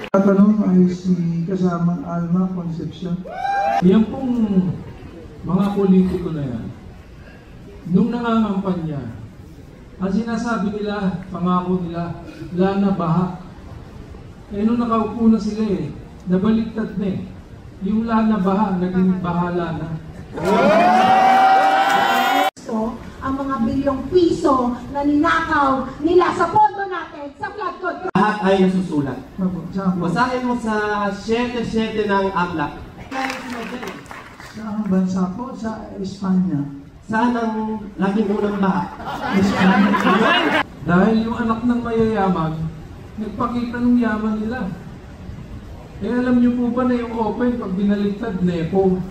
Tatanong ay si kasamang Alma Concepcion. Yan pong mga politiko na yan, nung nangangampanya, ang sinasabi nila, pangako nila, wala na baha. Eh nung nakaupo na sila nabaliktad na yung wala na baha, naging bahala na. Ang mga bilyong piso na ninakaw nila sa pondo natin sa flood control. Lahat ay nasusulat. Basahin mo sa 7-7 ng AMLAC. Saan bansa po? Sa Espanya. Saan ang laging unang baha? Espanya. Dahil yung anak ng mayayaman, nagpakita ng yaman nila. Eh alam niyo po ba na yung open pag binaliktad, nepo?